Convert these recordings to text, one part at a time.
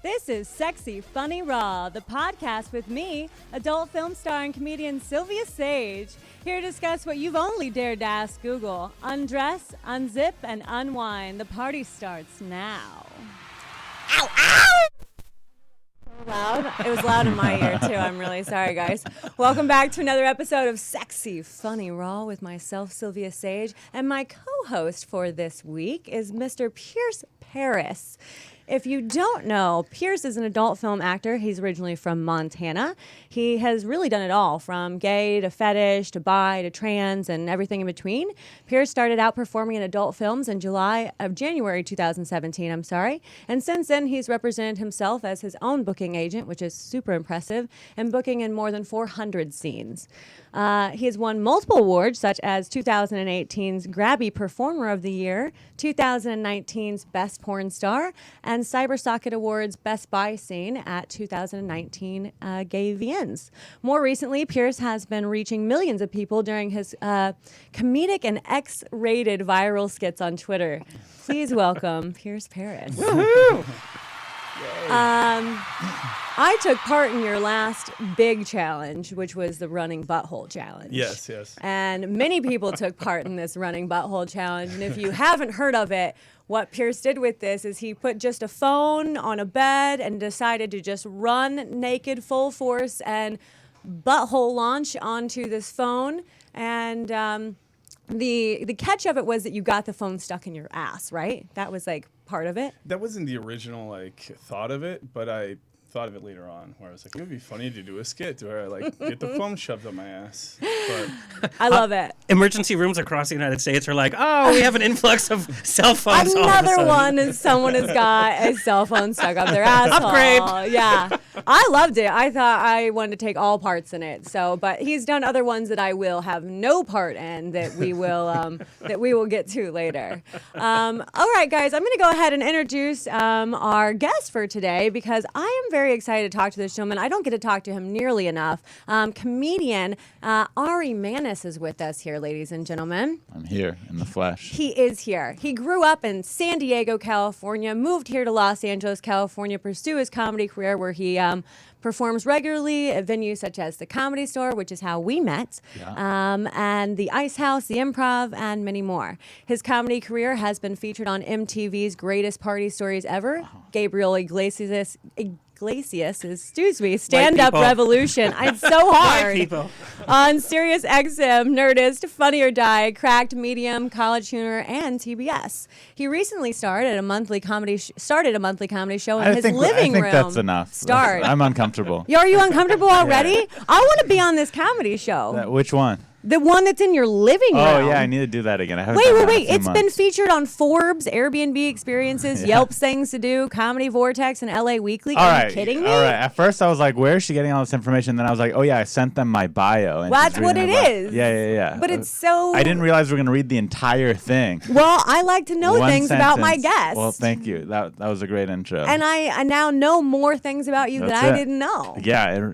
This is Sexy, Funny, Raw, the podcast with me, adult film star and comedian Silvia Saige, here to discuss what you've only dared to ask Google. Undress, unzip, and unwind. The party starts now. Ow, ow! Loud. It was loud in my ear, too. I'm really sorry, guys. Welcome back to another episode of Sexy, Funny, Raw with myself, Silvia Saige, and my co-host for this week is Mr. Pearce. If you don't know, Pearce is an adult film actor. He's originally from Montana. He has really done it all, from gay to fetish to bi to trans and everything in between. Pearce started out performing in adult films in January 2017, and since then he's represented himself as his own booking agent, which is super impressive, and booking in more than 400 scenes. He has won multiple awards, such as 2018's Grabby Performer of the Year, 2019's Best Porn Star, and Cybersocket Awards Best Buy Scene at 2019 Gay VNs. More recently, Pearce has been reaching millions of people during his comedic and X-rated viral skits on Twitter. Please welcome Pearce. Woohoo! I took part in your last big challenge, which was the running butthole challenge. Yes. And many people took part in this running butthole challenge. And if you haven't heard of it, what Pearce did with this is he put just a phone on a bed and decided to just run naked full force and butthole launch onto this phone. And the catch of it was that you got the phone stuck in your ass, right? That was like part of it. That wasn't the original thought of it, but I thought of it later on, where I was like, it would be funny to do a skit where I get the phone shoved up my ass. But I love it. Emergency rooms across the United States are like, oh, we have an influx of cell phones. Another one is someone has got a cell phone stuck up their asshole. Upgrade. Yeah, I loved it. I thought I wanted to take all parts in it. But he's done other ones that I will have no part in that we will get to later. All right, guys, I'm going to go ahead and introduce our guest for today, because I am very excited to talk to this gentleman. I don't get to talk to him nearly enough. Comedian Ari Mannis is with us here, ladies and gentlemen. I'm here in the flesh. He is here. He grew up in San Diego, California, moved here to Los Angeles, California, pursue his comedy career, where he performs regularly at venues such as the Comedy Store, which is how we met, and the Ice House, the Improv, and many more. His comedy career has been featured on MTV's Greatest Party Stories Ever, Gabriel Iglesias' Stand-Up Revolution. It's so hard. On Sirius XM, Nerdist, Funny or Die, Cracked, Medium, College Humor, and TBS. He recently started a monthly comedy show in his living room. I think that's enough. I'm uncomfortable. Are you uncomfortable already? Yeah. I want to be on this comedy show. Which one? The one that's in your living room. Oh, yeah, I need to do that again. Wait. It's been featured on Forbes, Airbnb Experiences, Yelp's Things to Do, Comedy Vortex, and LA Weekly. Are you kidding me? All right. At first, I was like, where is she getting all this information? Then I was like, oh, yeah, I sent them my bio. And that's what it is. Yeah. But it's so... I didn't realize we were going to read the entire thing. Well, I like to know things about my guests. Well, thank you. That was a great intro. And I now know more things about you that I didn't know. Yeah.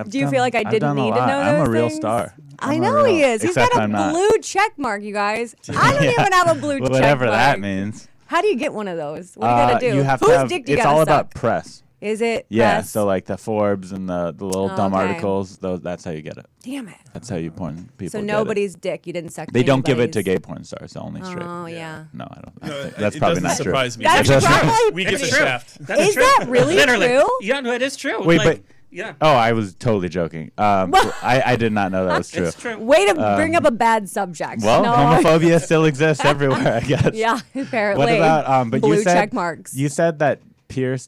Do you feel like I didn't need to know those I'm a real things? star. I know he is. He's got a blue check mark, you guys. I don't even have a blue check mark. Whatever that means. How do you get one of those? What do you got to do? You have Whose to have, dick do you it's gotta all suck? about press. Is it? Yeah, press? so like the Forbes and the little dumb articles, that's how you get it. Damn it. That's how you porn people So get nobody's dick. You didn't suck. They don't give it to gay porn stars, only straight. Oh, yeah. No, I don't. That's probably not true. Surprise me. That's probably we get the shaft. Is that really true? Yeah, no, it is true. Wait, but... Yeah. Oh, I was totally joking. I did not know that was true. It's true. Way to bring up a bad subject. Well, homophobia still exists everywhere, I guess. Yeah, apparently. What about but blue check marks? You said that Pearce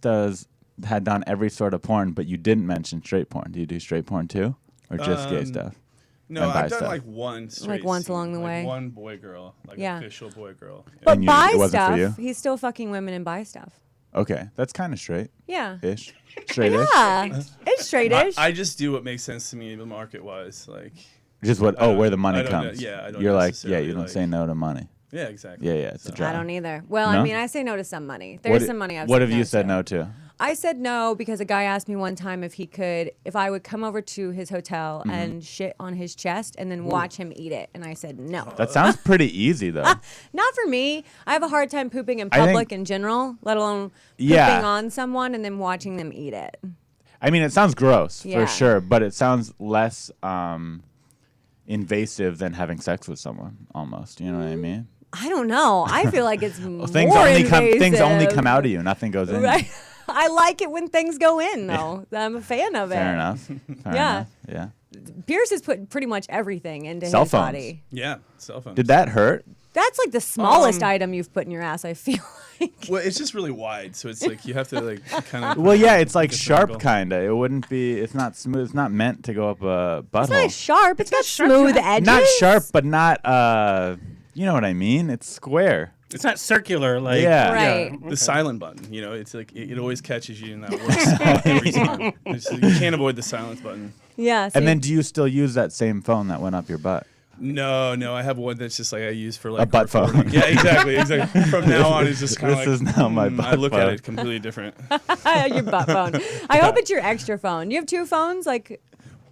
had done every sort of porn, but you didn't mention straight porn. Do you do straight porn too, or just gay stuff? No, I've done like one straight once scene, along the way. One boy girl, official boy girl. Yeah. But bi it wasn't stuff, for you? he's still fucking women and bi stuff. Okay, that's kind of straight. Yeah. Ish. Straight-ish. Yeah, it's straight-ish. I just do what makes sense to me, market-wise. Just what? Where the money comes. I don't. You're like, you don't say no to money. Yeah, exactly. Yeah, it's a job. I don't either. Well, No? I mean, I say no to some money. There's some money I've What said have you said no to? I said no because a guy asked me one time if I would come over to his hotel and shit on his chest and then watch him eat it. And I said no. That sounds pretty easy, though. Not for me. I have a hard time pooping in I think- public in general, let alone pooping Yeah. on someone and then watching them eat it. I mean, it sounds gross Yeah. for sure, but it sounds less invasive than having sex with someone. Almost, you know what I mean? I don't know. I feel like it's more Things only invasive. come out of you. Nothing goes in. Right. I like it when things go in, though. I'm a fan of it. Fair enough. Fair Yeah. enough. Yeah. Piers has put pretty much everything into Cell his phones. body. Yeah, cell phone. Did that hurt? That's like the smallest item you've put in your ass, I feel like. Well, it's just really wide, so it's like you have to like kind of. Well, yeah, it's like Different sharp, angle. kind of. It wouldn't be. It's not smooth. It's not meant to go up a butthole. It's not sharp. It's got sharp, smooth yeah. edges. Not sharp, but not. You know what I mean? It's square. It's not circular, like Yeah. Right. The silent button, you know, it's like it always catches you in that worst spot every time. You can't avoid the silence button. Yeah. And see? then, do you still use that same phone that went up your butt? No, I have one that's just like I use for like A butt phone. recording. Yeah, exactly. From now on, it's just kind of This like is now my I butt look phone. at it completely different. your butt phone. I hope it's your extra phone. You have two phones? Like,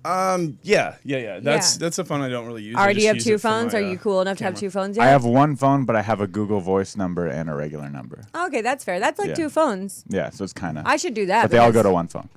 Yeah. That's Yeah. a phone I don't really use. I already just have use two it for phones? my, Are you cool enough to have camera. two phones yet? I have one phone, but I have a Google Voice number and a regular number. Okay, that's fair. That's like Yeah. two phones. Yeah, so it's kind of. I should do that. But they all go because- to one phone.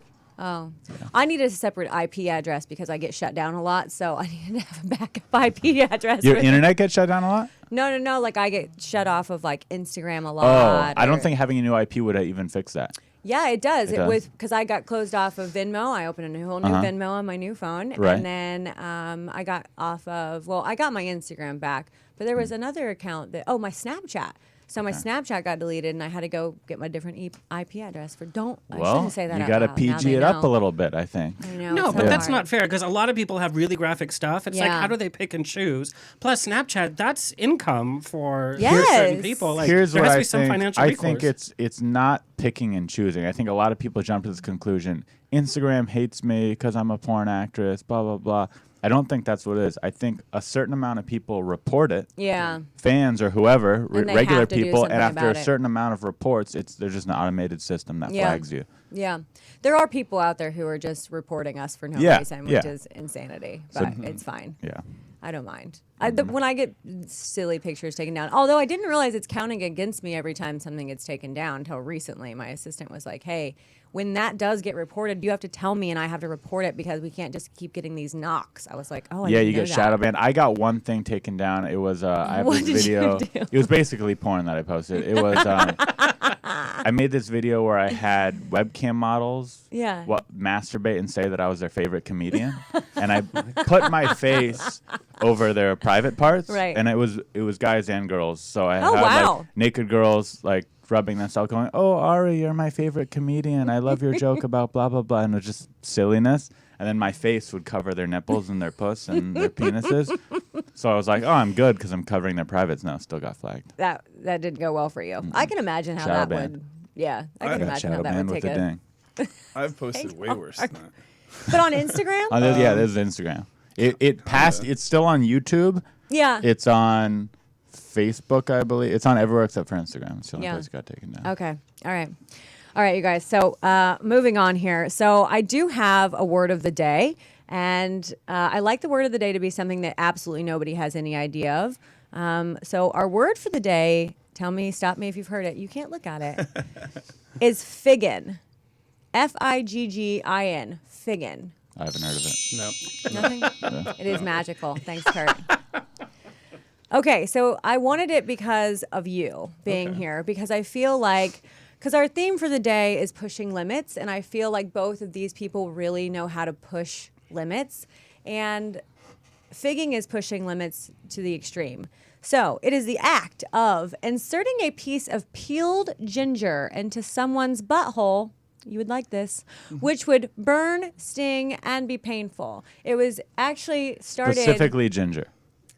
Oh. I need a separate IP address because I get shut down a lot, so I need to have a backup IP address. Your for- internet gets shut down a lot? No. Like I get shut off of like Instagram a Oh, lot. I don't or- think having a new IP would even fix that. Yeah, it does. It It does? was because I got closed off of Venmo. I opened a whole new Venmo on my new phone, Right. and then I got off of. Well, I got my Instagram back, but there was Hmm. another account that. Oh, my Snapchat. So my Snapchat got deleted, and I had to go get my different IP address for. I Well, shouldn't say that. you out got to loud. Now PG they it up know. a little bit, I think. I know, No, it's but so that's hard. not fair because a lot of people have really graphic stuff. It's like, Yeah. how do they pick and choose? Plus, Snapchat, that's income for Yes. certain people. Like, Here's there what has to I be some think. financial I recourse. think it's not picking and choosing. I think a lot of people jump to this conclusion. Instagram hates me because I'm a porn actress, blah, blah, blah. I don't think that's what it is. I think a certain amount of people report it, Yeah. fans or whoever, And they regular have to do people, and something after a about it. certain amount of reports, there's just an automated system that Yeah. flags you. Yeah. There are people out there who are just reporting us for no Yeah, reason, which yeah. is insanity. So- But it's fine. Yeah. I don't mind. When I get silly pictures taken down, although I didn't realize it's counting against me every time something gets taken down until recently. My assistant was like, hey, when that does get reported, you have to tell me and I have to report it because we can't just keep getting these knocks. I was like, oh, I Yeah, didn't you know get that. shadow banned. I got one thing taken down. It was I have What this did you video. do? It was basically porn that I posted. It was I made this video where I had webcam models Yeah. masturbate and say that I was their favorite comedian, and I put my face over their private parts, Right. and it was guys and girls. So I Oh, had wow. like naked girls like rubbing themselves, going, "Oh, Ari, you're my favorite comedian. I love your joke about blah blah blah," and it was just silliness. And then my face would cover their nipples and their puss and their penises. So I was like, "Oh, I'm good because I'm covering their privates now." Still got flagged. That didn't go well for you. I can imagine how Shadow that banned. would. Yeah, I I can got imagine how Shadow that banned would with take a it. ding. I've posted way worse than that. But on Instagram? Yeah, this is Instagram. It passed. It's still on YouTube. Yeah. It's on Facebook, I believe. It's on everywhere except for Instagram. It's the only Yeah. place it got taken down. Okay. All right, you guys. So moving on here. So I do have a word of the day, and I like the word of the day to be something that absolutely nobody has any idea of. So our word for the day, stop me if you've heard it. You can't look at it. Is figgin. Figgin. Figgin. I haven't heard of it. No. Nothing? It is magical. Thanks, Kurt. Okay, so I wanted it because of you being here, because I feel like, because our theme for the day is pushing limits, and I feel like both of these people really know how to push limits, and figging is pushing limits to the extreme. So it is the act of inserting a piece of peeled ginger into someone's butthole. You would like this, which would burn, sting, and be painful. It was actually started. Specifically ginger.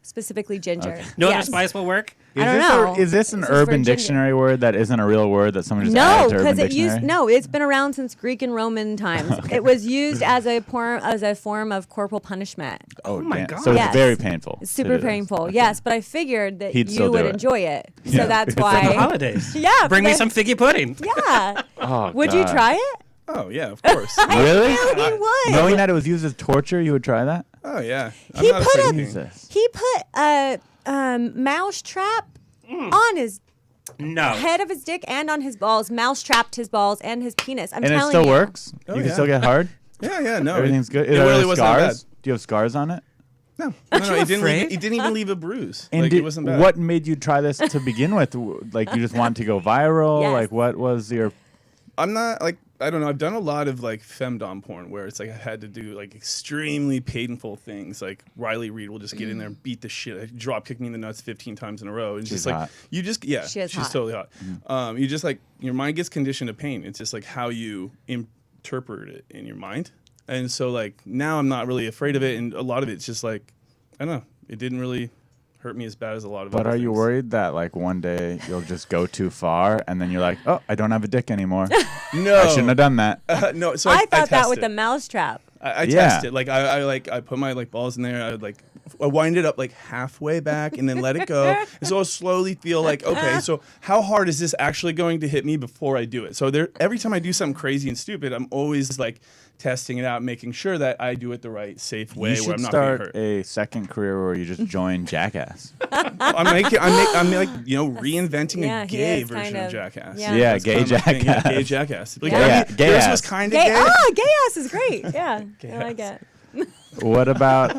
specifically ginger. No other Yes. spice will work? I don't know. Is this an This is for Urban ginger. Dictionary word that isn't a real word that someone just No, added to Urban because Dictionary? it's been around since Greek and Roman times. It was used as a form of corporal punishment. Oh my damn. God. So it's Yes. very painful. It's to super do this. painful. Okay. Yes, but I figured that He'd still you would do it. enjoy it. Yeah. So that's The why. holidays. Yeah. Bring me but- some figgy pudding. Yeah. Oh, Would you God. try it? Oh yeah, of course. Really? He would. Knowing that it was used as torture, you would try that? Oh yeah. He I'm not put afraid a- of pain. Jesus. He put a mouse trap on his No. head of his dick and on his balls. Mouse trapped his balls and his penis. I'm And it telling still you. works? Oh, You can yeah. still get hard? Yeah, no. Everything's good? It Are really there wasn't that scars? Do you have scars on it? No, Aren't no, you it didn't. afraid? It didn't even leave a bruise. And Like did- it wasn't bad. what made you try this to begin with? Like you just wanted to go viral? Yes. Like what was your... I'm not like I don't know. I've done a lot of like femdom porn where it's like I had to do like extremely painful things. Like Riley Reid will just get in there and beat the shit, drop kick me in the nuts 15 times in a row. And She's just like hot. you just She is she's hot. totally hot. You just like your mind gets conditioned to pain. It's just like how you interpret it in your mind. And so like now I'm not really afraid of it, and a lot of it's just like I don't know. It didn't really hurt me as bad as a lot of. But other are you things. worried that like one day you'll just go too far and then you're like, oh, I don't have a dick anymore. No, I shouldn't have done that. no. So I thought that test with it. the mouse trap. I Yeah. test it. Like I put my like balls in there. I would like I wind it up like halfway back and then let it go. And so I'll slowly feel like, okay, so how hard is this actually going to hit me before I do it? So there, every time I do something crazy and stupid, I'm always like testing it out, making sure that I do it the right, safe way You where should I'm not getting start hurt. a second career where you just join Jackass. I'm like reinventing Yeah, a he gay is version kind of of. Jackass. Yeah. Yeah, That's gay kind of my thing. Yeah, Jackass. gay Jackass. Like, Yeah. I mean, Gay yours ass. was kind of Gay, gay. gay ass is great. Yeah, I like it. What about...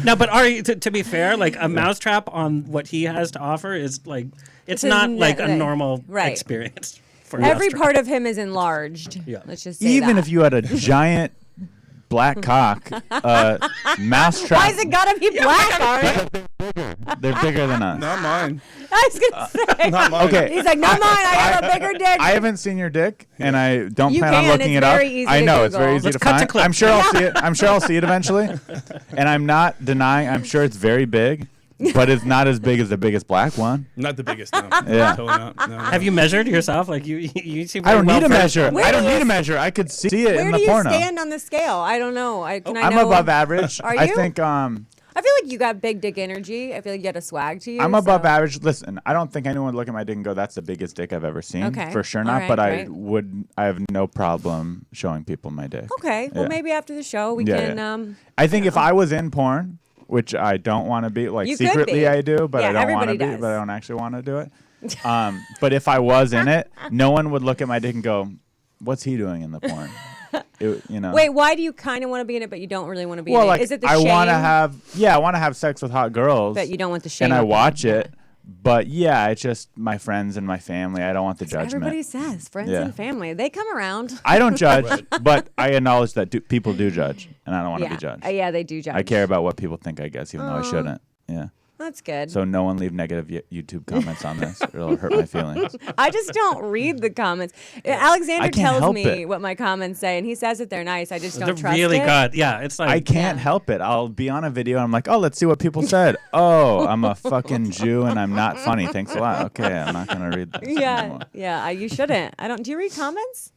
No, but Ari, to be fair, like a mousetrap on what he has to offer is like it's It's not a like a right. normal Right. experience. For a Every mousetrap. part of him is enlarged. Yeah. Let's just say Even that. if you had a giant black cock, mousetrap... Why is it gotta be black, Ari? They're bigger than us. Not mine. I was gonna say. Not mine. Okay. He's like, not mine. I have a bigger dick. I haven't seen your dick, and I don't You plan on can. looking It's it up. very easy I to know it's very Google. easy Let's to cut to find. clip. I'm sure I'll see it. I'm sure I'll see it eventually, and I'm not denying. I'm sure it's very big, but it's not as big as the biggest black one. Not the biggest. No. Yeah. Totally not. No, no. Have you measured yourself? Like you seem. I don't very need a well measure. Where I do don't you need a s- measure. I could see it Where in do the you porno. stand on the scale? I don't know. I I'm know. above average. Are I you? think I feel like you got big dick energy. I feel like you got a swag to you. I'm above so- average. Listen, I don't think anyone would look at my dick and go, "That's the biggest dick I've ever seen." Okay. For sure All not. right, but right. I have no problem showing people my dick. Okay. Well, Yeah. maybe after the show we Yeah, can. yeah. I think if I was in porn, which I don't want to be, like You could secretly be. I do, but Yeah, I don't want to everybody be, does. but I don't actually want to do it. But if I was in it, no one would look at my dick and go, "What's he doing in the porn?" You know. Wait, why do you kind of want to be in it, but you don't really want to be Well, in like it? Is it the I shame want to have, I want to have sex with hot girls, that you don't want the shame? and I of it? watch it. But yeah, it's just my friends and my family. I don't want the That's what judgment. everybody says friends Yeah. and family. They come around. I don't judge, but I acknowledge that people do judge, and I don't want to Yeah. be judged. Yeah, they do judge. I care about what people think, I guess, even though I shouldn't. Yeah. That's good. So no one leave negative YouTube comments on this. It'll hurt my feelings. I just don't read the comments. Alexander I can't tells help me it. what my comments say, and he says that they're nice. I just don't They're trust really it. good. Yeah, it's like I can't Yeah. help it. I'll be on a video and I'm like, oh, let's see what people said. Oh, I'm a fucking Jew and I'm not funny. Thanks a lot. Okay, I'm not gonna read this Yeah, anymore. yeah. You shouldn't. I don't. Do you read comments?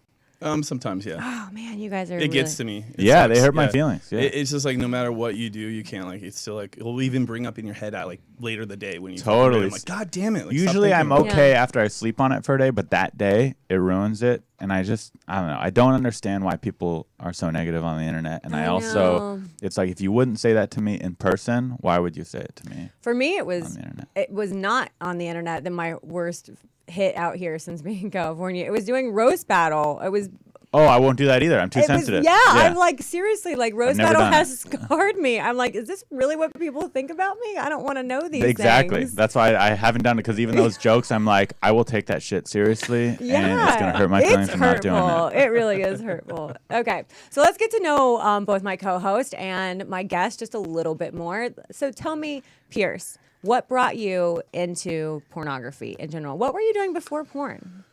Sometimes, yeah. Oh man, you guys are. It gets to me. It Yeah, they sucks. hurt my feelings. Yeah. It's just like no matter what you do, you can't like. It's still like it'll even bring up in your head at like later the day when you fucking read it. Totally. I'm like, God damn it! Like, stop Usually I'm thinking about okay Yeah. after I sleep on it for a day, but that day it ruins it. And I don't know. I don't understand why people are so negative on the internet. And I also, know. it's like if you wouldn't say that to me in person, why would you say it to me For me, it on was. the internet? It was not on the internet. Then my worst hit out here since being in California. It was doing roast battle. It was. Oh, I won't do that either. I'm too It was, sensitive. yeah, I'm like seriously, like roast never battle done it. has scarred me. I'm like, is this really what people think about me? I don't want to know these Exactly. things. That's why I haven't done it, because even those jokes, I'm like, I will take that shit seriously, and it's gonna hurt my feelings it's for not doing hurtful. it. It really is hurtful. Okay, so let's get to know both my co-host and my guest just a little bit more. So tell me, Piere, what brought you into pornography in general? What were you doing before porn?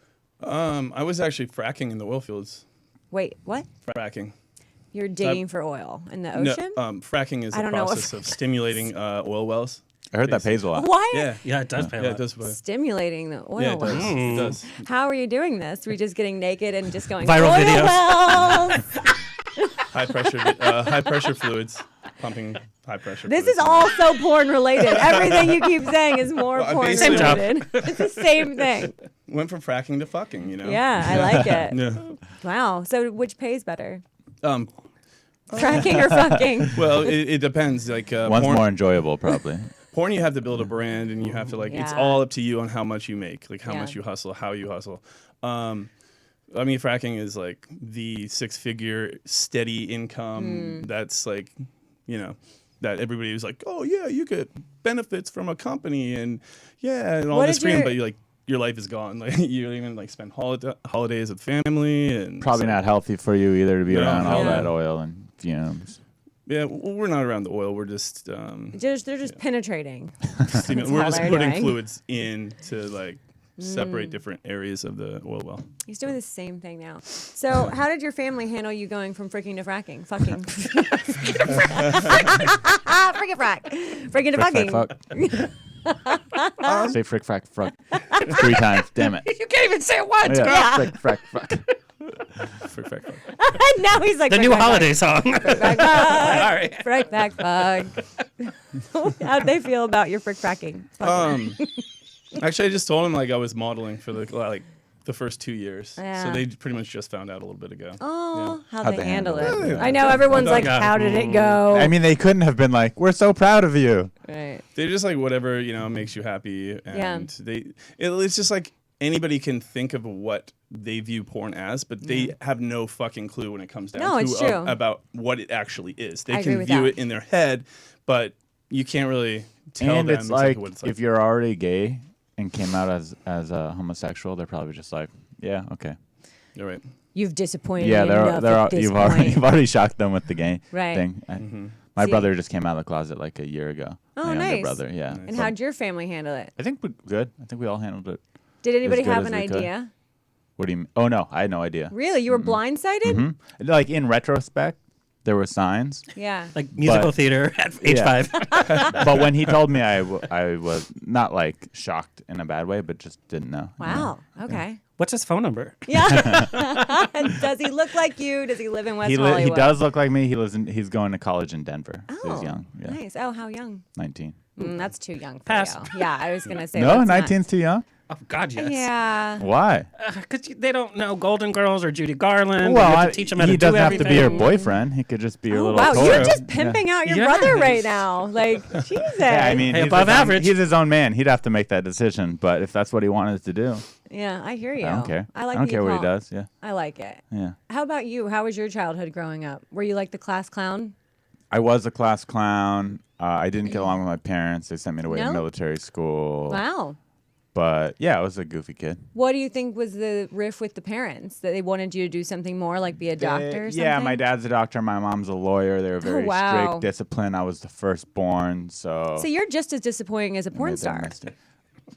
I was actually fracking in the oil fields. Wait, what? Fracking. You're digging for oil in the No, ocean? fracking is I the don't know what process of stimulating oil wells. I heard that pays a lot. What? Yeah. Yeah, it does pay a Yeah, lot. it does. Stimulating the oil Yeah, it does. wells. It does. How are you doing this? We're just getting naked and just going Viral oil videos. wells. High pressure fluids, pumping high pressure. This fluids. is also porn related. Everything you keep saying is more Well, porn basically- related. It's the same thing. Went from fracking to fucking. You know. Yeah, I like it. Yeah. Wow. So which pays better? Um. Fracking or fucking? Well, it depends. Like One's porn, more enjoyable, probably. porn, you have to build a brand, and you have to it's Yeah. all up to you on how much you make, like how Yeah. much you hustle, how you hustle. I mean, fracking is like the 6-figure steady income. That's like, that everybody was like, oh yeah, you get benefits from a company and all What this did freedom, your- but your life is gone. Like you don't even spend holidays with family and Probably not healthy for you either to be No. around all Yeah. that oil and fumes. Yeah, well, we're not around the oil. We're just They're just penetrating. we're all just they're putting doing. fluids in to separate different areas of the oil well. He's doing the same thing now. So how did your family handle you going from freaking to fracking? Fucking. Freaking frack. Freaking to Frick, fucking. frack, fuck. Say frick, frack, fuck 3 times. Damn it. You can't even say it once. Yeah. Frick, frack, fuck. Frick, frick, frick. Now he's like The frick, new frack, holiday song. Frick, frack, fuck. Sorry. Frick, frack, fuck. How'd they feel about your frick fracking? Actually, I just told him I was modeling for the first 2 years, Yeah. so they pretty much just found out a little bit ago. Oh, how'd How'd they they handle handle it? it? I know everyone's like, Yeah. how did it go? I mean, they couldn't have been like, we're so proud of you. Right. They're just whatever makes you happy, and it's just anybody can think of what they view porn as, but they have no fucking clue when it comes down No, to it's true. about what it actually is. They I agree can with view that. it in their head, but you can't really tell And them it's exactly like, what it's like. if you're already gay and came out as a homosexual, they're probably just like, yeah, okay. You're right. You've disappointed Yeah, me enough at this you've point. already shocked them with the gay Right. thing. My See- brother just came out of the closet like a year ago. Oh, my younger nice. brother, yeah. And how'd your family handle it? I think we're good. I think we all handled it. Did anybody good have as an we could. idea? What do you mean? Oh no, I had no idea. Really? You were blindsided? Like in retrospect, there were signs. Yeah. Like musical But- theater at age Yeah. 5. But when he told me, I was not shocked in a bad way, but just didn't know. Wow. Okay. What's his phone number? Yeah. Does he look like you? Does he live in West He Hollywood? does look like me. He's going to college in Denver. So Oh, he's young. Yeah, nice. Oh, how young? 19. That's too young for Pass. you. Yeah, I was gonna say. No, that's not- 19's too young. Oh, God, yes. Yeah. Why? Because they don't know Golden Girls or Judy Garland. Well, you have to teach them how to he do doesn't have to be your everything. boyfriend. He could just be your Oh, little wow, toy. you're just Yeah. pimping out your Yes. brother right now. Like, Jesus. Yeah, I mean, Hey, he's above his own- average. he's his own man. He'd have to make that decision. But if that's what he wanted to do, Yeah, I hear you. I don't care. I like I don't that care you what he call. does. Yeah, I like it. yeah. How about you? How was your childhood growing up? Were you like the class clown? I was a class clown. I didn't get along with my parents. They sent me away No? to military school. Wow. But yeah, I was a goofy kid. What do you think was the riff with the parents? That they wanted you to do something more, like be a doctor or something? Yeah, my dad's a doctor. My mom's a lawyer. They were very wow. strict, disciplined. I was the firstborn, so. So you're just as disappointing as a porn made them star. missed it.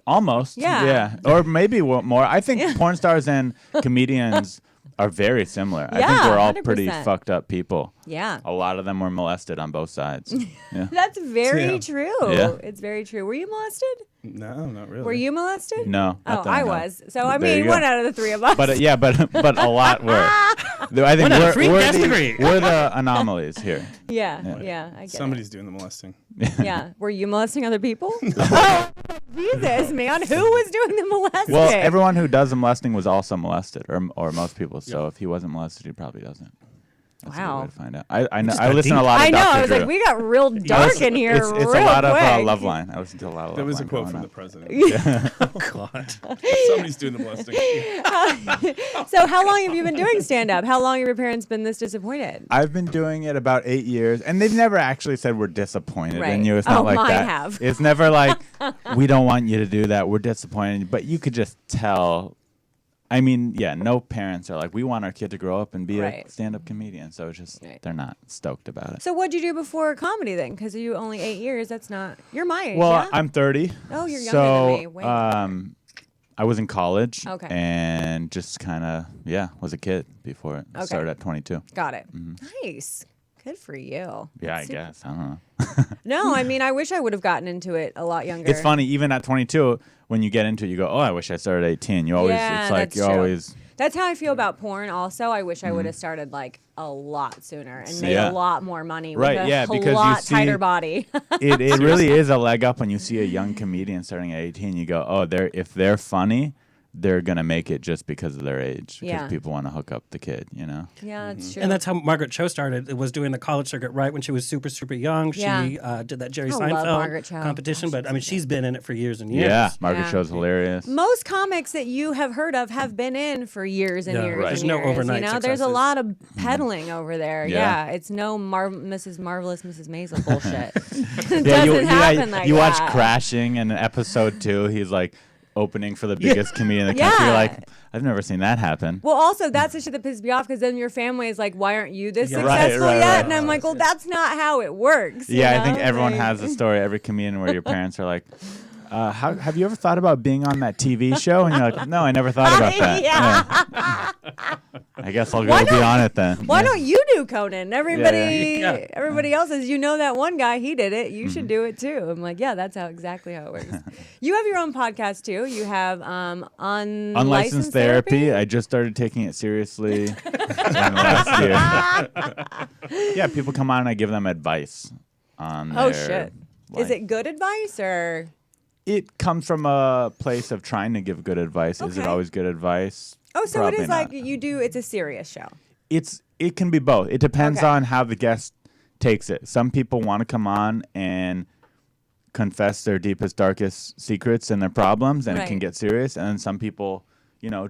Almost. Yeah. Yeah. Or maybe more. I think porn stars and comedians are very similar. I think Yeah, we're all pretty 100%. fucked up people. Yeah. A lot of them were molested on both sides. Yeah. That's very Yeah. true. Yeah. It's very true. Were you molested? No, not really. Were you molested? No. Oh, not that I know. was. So I There you mean, go. one out of the three of us. But but a lot were. I think One out of we're, three? we're, Guess the, degree. we're the anomalies here. yeah, I get Somebody's doing the molesting. it. Yeah. Were you molesting other people? Oh, Jesus, man. Who was doing the molesting? Well, everyone who does the molesting was also molested, or most people. So if he wasn't molested, he probably doesn't. That's a good Wow. way to find out. I know. just I got listen deep. a lot of I know. Dr. I was Drew. like, we got real dark in here It's real a lot of quick. Love Line. I listen to a lot of That Love was a Line quote growing from the up. president. God. Somebody's doing the molesting. So how long have you been doing stand-up? How long have your parents been this disappointed? I've been doing it about 8 years, and they've never actually said we're disappointed Right. in you. It's not Oh, like mine that. have. It's never like we don't want you to do that. We're disappointed, but you could just tell. I mean, yeah, no parents are like, we want our kid to grow up and be Right. a stand-up comedian. So it's just Right. they're not stoked about it. So what'd you do before comedy then? Because you only 8 years. That's not. You're my age. Well, yeah? I'm 30. Oh, you're younger so, than me. Way younger. I was in college. Okay. And just kind of was a kid before it. Okay. Started at 22. Got it. Nice. Good for you. Yeah, That's I guess. I don't know. No, I mean, I wish I would have gotten into it a lot younger. It's funny, even at 22, when you get into it, you go, "Oh, I wish I started at 18." You always, Yeah, it's like that's you're true. always. That's how I feel about porn. Also, I wish I would have started like a lot sooner and made Yeah. a lot more money Right, with yeah, a because you lot see- tighter body. It really is a leg up when you see a young comedian starting at 18. You go, "Oh, if they're funny, they're gonna make it just because of their age, because Yeah. people want to hook up the kid." You know. Yeah, that's true. And that's how Margaret Cho started. It was doing the college circuit right when she was super, super young. Yeah. She did that Jerry I love Margaret Cho. Seinfeld competition. But I mean, she's been in it for years and years. Yeah, Margaret Yeah. Cho's hilarious. Most comics that you have heard of have been in for years and Yeah, years. right. And There's no years, overnight There's a successes. lot of peddling over there. Yeah. Yeah, it's no Mrs. Marvelous, Mrs. Maisel bullshit. It Yeah, doesn't happen like you that. watch Crashing in episode 2. He's like opening for the biggest comedian in the Yeah. country. You're like, I've never seen that happen. Well, also, that's the shit that pisses me off because then your family is like, why aren't you this Yeah. successful Right, yet? right. And I'm like, well, that's not how it works. you Yeah, I think know? everyone Like- has a story. Every comedian where your parents are like, have you ever thought about being on that TV show? And you're like, no, I never thought about that. Yeah. I guess I'll Why go be don't- on it then. Why Yeah. don't you do Conan? Everybody, Yeah. everybody else is. You know that one guy, he did it. You should do it too. I'm like, yeah, that's exactly how it works. You have your own podcast too. You have Unlicensed therapy. I just started taking it seriously in the last year. Yeah, people come on and I give them advice on Oh their shit! Is life. it good advice or? It comes from a place of trying to give good advice. Is it Okay. always good advice? Oh, so Probably it is like not. you do. It's a serious show. It can be both. It depends Okay. on how the guest takes it. Some people want to come on and confess their deepest, darkest secrets and their problems, and it can Right. get serious. And then some people,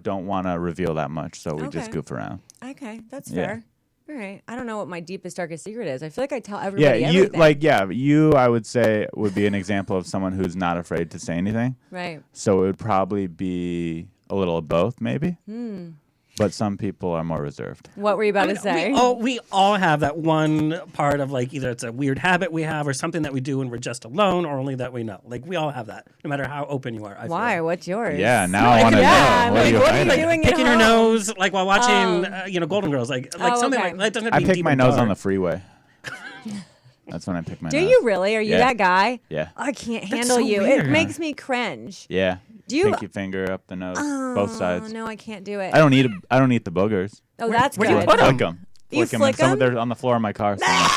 don't want to reveal that much, so we just Okay. goof around. Okay, that's Yeah. fair. All right. I don't know what my deepest, darkest secret is. I feel like I tell everybody Yeah, everything. you. I would say would be an example of someone who's not afraid to say anything. Right. So it would probably be a little of both, maybe. Hmm. But some people are more reserved. What were you about to say? We all have that one part of like either it's a weird habit we have or something that we do when we're just alone or only that we know. Like we all have that, no matter how open you are. I feel Why? like. What's yours? Yeah, now I want to Yeah, know. What like, are you what are you hiding? doing at Picking your home? nose, like while watching, Golden Girls, like Oh, something okay. like that. Doesn't have I to be pick deep my and nose on dark. the freeway. That's when I pick my Do nose. you really? Are you Yeah. that guy? Yeah. I can't handle so you. weird. It makes me cringe. Yeah. Do you? Pinky finger up the nose, both sides. No, I can't do it. I don't eat the boogers. Oh, that's where do you good. put 'em? Flick them. You Flick 'em, flick and some of 'em? they're on the floor of my car. somewhere.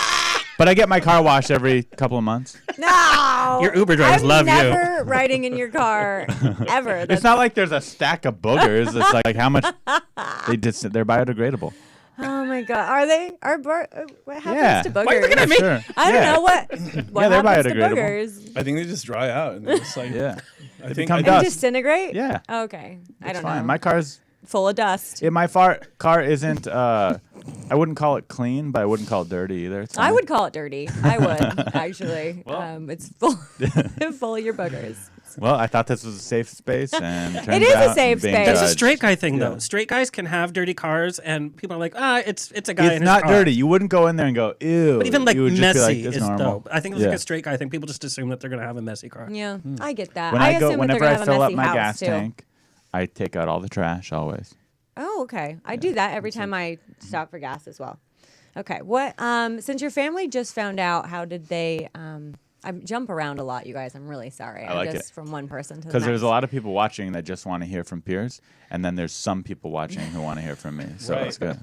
But I get my car washed every couple of monmonths. No. Your Uber drivers I'm love you. never riding in your car ever. It's That's, not like there's a stack of boogers. It's like how much they're biodegradable. oh my god. Are they? What happens Yeah. to Why boogers? are you looking at me? Sure. I don't Yeah. know what Yeah, they're happens to biodegradable. boogers. I think they just dry out and it's like Yeah. I They think become I- dust. Disintegrate? Yeah. Okay. I It's don't fine. know. My car's Full of dust. my car isn't. I wouldn't call it clean, but I wouldn't call it dirty either. It's I fine. would call it dirty. I would actually. It's full, full of your boogers. Well, I thought this was a safe space, and turns is a out safe I'm being space. That's a judged. straight guy thing, Yeah. though. Straight guys can have dirty cars, and people are like, it's a guy in It's his not car. dirty. You wouldn't go in there and go, ew. But even like you would just messy be like, "It's is normal." dope. I think it's Yeah. like a straight guy thing. People just assume that they're gonna have a messy car. Yeah, I get that. When I I go, assume that whenever they're I gonna have a fill up messy my house gas too. tank, I take out all the trash always. Oh, okay. I do that every time I stop for gas as well. Okay. What? Since your family just found out, how did they? I jump around a lot, you guys. I'm really sorry. I like just it. from one person to the Because next. there's a lot of people watching that just want to hear from Piers, and then there's some people watching who want to hear from me. So Right. it's good.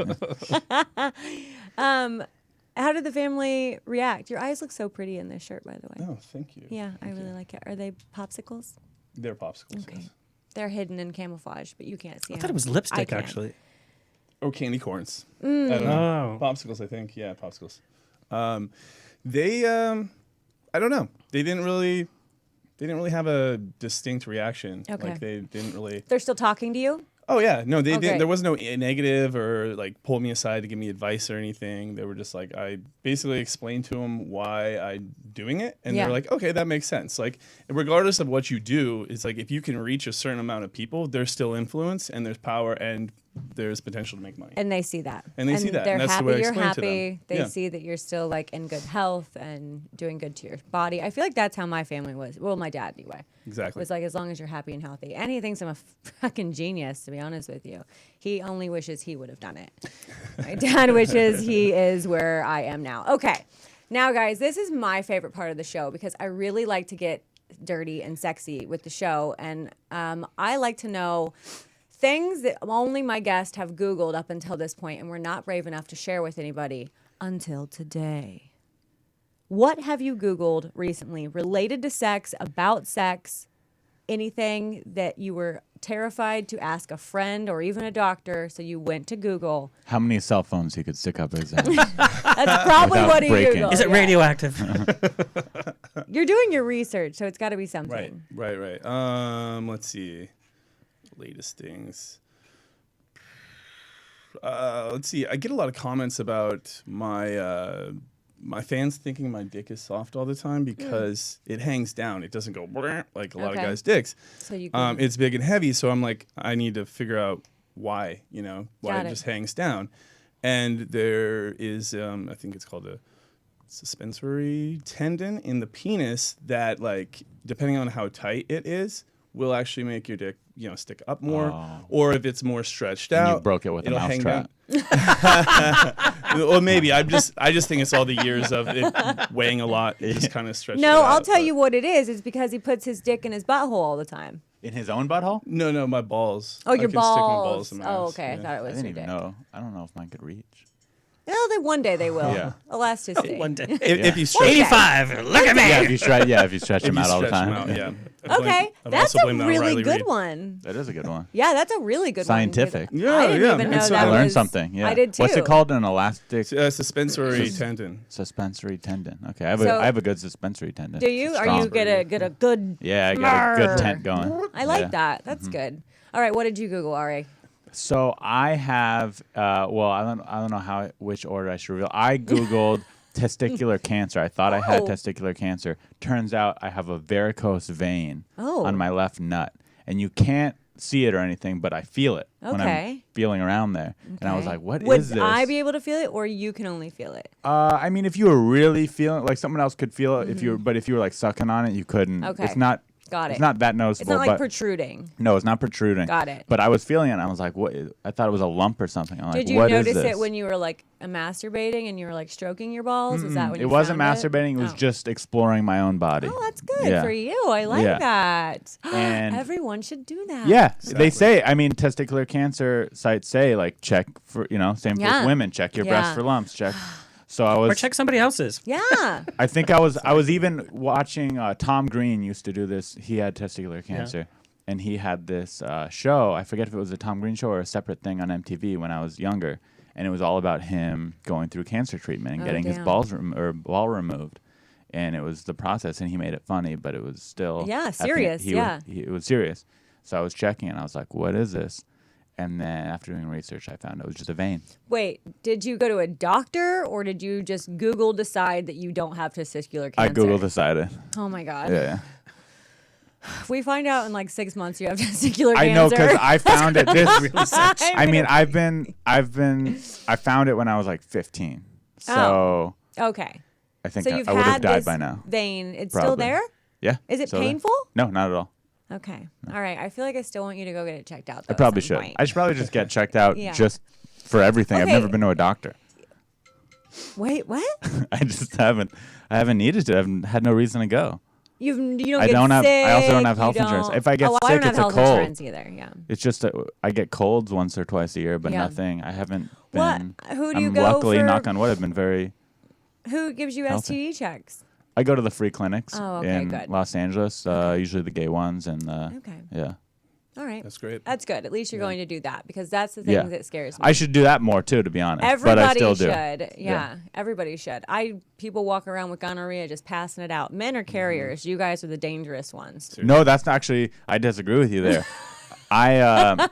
How did the family react? Your eyes look so pretty in this shirt, by the way. Oh, thank you. Yeah, I really like it. Are they popsicles? They're popsicles. Okay. Yes. They're hidden in camouflage, but you can't see I them. thought it was I lipstick, can. actually. Or candy corns. Mm. I don't know. Oh. Popsicles, I think. Yeah, popsicles. They I don't know. They didn't really have a distinct reaction. Okay. Like they didn't really They're still talking to you? Oh yeah, no, they Okay. didn't. There was no negative or like pull me aside to give me advice or anything. They were just like, I basically explained to them why I'm doing it, and Yeah. they're like, okay, that makes sense. Like, regardless of what you do, it's like if you can reach a certain amount of people, there's still influence and there's power, and there's potential to make money. And they see that. And they see that, They're and that's the happy way I you're explain to them. happy. They Yeah. see that you're still like in good health and doing good to your body. I feel like that's how my family was. Well, my dad anyway. Exactly. Was like, as long as you're happy and healthy. And he thinks I'm a fucking genius, to be honest with you. He only wishes he would have done it. My dad wishes he is where I am now. Okay. Now, guys, this is my favorite part of the show because I really like to get dirty and sexy with the show. And I like to know things that only my guests have Googled up until this point and we're not brave enough to share with anybody until today. What have you Googled recently related to sex, about sex, anything that you were terrified to ask a friend or even a doctor, so you went to Google? How many cell phones he could stick up his ass? That's probably Without what he breaking. Googled. Is it yeah. radioactive? You're doing your research, so it's got to be something. Right. Let's see. Latest things. Let's see. I get a lot of comments about my fans thinking my dick is soft all the time because it hangs down. It doesn't go like a lot of Okay. guys' dicks. So you can, It's big and heavy, so I'm like, I need to figure out why, why Got it it. just hangs down. And there is, I think it's called a suspensory tendon in the penis that, like, depending on how tight it is, will actually make your dick, stick up more. Oh. Or if it's more stretched And out, you broke it with a it'll hang mousetrap. down. Well, maybe I just think it's all the years of it weighing a lot. It just kind of stretches. no, it out, I'll tell but- you what it is. It's because he puts his dick in his butthole all the time. In his own butthole? No, my balls. Oh, I your can stick my balls. balls in my Oh, ass, okay. I yeah. thought it I was didn't your even dick. know. I don't know if mine could reach. Well, then one day they will. Yeah. Elasticity. One day. If you stretch 85. Look at me. Yeah, if you stretch if him you out all the stretch time. them out, yeah. Okay, I've that's also a blamed that on really Riley good Reid. one. That is a good one. Yeah, that's a really good Scientific. one. Yeah, I didn't yeah. even know And so that I learned was- something. Yeah. I did too. What's it called? An elastic Suspensory tendon. suspensory tendon. Okay, I So- have a good suspensory tendon. Do you? Are Strong. you get a good? Yeah, I got a good Brr. tent going. I like Yeah. that. That's good. All right, what did you Google, Ari? So I have. Well, I don't know which order I should reveal. I googled testicular cancer. I thought I had Oh. testicular cancer. Turns out I have a varicose vein Oh. on my left nut, and you can't see it or anything, but I feel it when I'm Okay. feeling around there. And I was Okay. like, "What is Would this?" I be able to feel it, or you can only feel it? I mean, if you were really feeling like someone else could feel it, but if you were like sucking on it, you couldn't. Okay. It's not. Got It's it. not that It's noticeable. not like but protruding. no, it's not protruding. Got it. But I was feeling it. And I was like, "What?" I thought it was a lump or something. I'm like, Did you "What is notice this?" it when you were like masturbating and you were like stroking your balls? Was that when It you wasn't found masturbating. It was Oh. just exploring my own body. Oh, that's good Yeah. for you. I like Yeah. that. And- Everyone should do that. Yeah, Exactly. they say. I mean, testicular cancer sites say like check for same Yeah. with women. Check your breast Yeah. for lumps. Check. So I was. Or check somebody else's. Yeah. I think I was even watching. Tom Green used to do this. He had testicular cancer, and he had this show. I forget if it was a Tom Green show or a separate thing on MTV when I was younger, and it was all about him going through cancer treatment and Oh, getting his damn. ball removed. And it was the process, and he made it funny, but it was still Yeah, I think serious, it was serious. So I was checking, and I was like, "What is this?" And then after doing research, I found it was just a vein. Wait, did you go to a doctor or did you just Google decide that you don't have testicular cancer? I Googled decided. Oh my God. Yeah. If we find out in like 6 months you have testicular I cancer. know because I found it. I mean, I found it when I was like 15. So Okay. I think So I you've would have had died this by now. vein. It's still Probably. there? Yeah. Is it still there. painful? No, not at all. Okay. All right. I feel like I still want you to go get it checked out. Though, I probably at some should. point. I should probably just get checked out Yeah. just for everything. I've Okay. never been to a doctor. Wait, what? I just haven't. I haven't needed to. I haven't had no reason to go. You don't I get don't have. sick. I also don't have health you insurance. don't- If I get oh, well, sick, I don't have it's a health cold. insurance either. Yeah. It's just that I get colds once or twice a year, but Yeah. nothing. I haven't What? been. Who do you I'm go luckily, for- knock on wood, I've been very. Who gives you Healthy. STD checks? I go to the free clinics Oh, okay, in good. Los Angeles, usually the gay ones, and Okay. yeah. All right. That's great. That's good. At least you're going to do that because that's the thing Yeah. that scares me. I should do that more too, to be honest. Everybody but I still do. should. Yeah, everybody should. People walk around with gonorrhea just passing it out. Men are carriers. You guys are the dangerous ones. No, that's not actually. I disagree with you there. I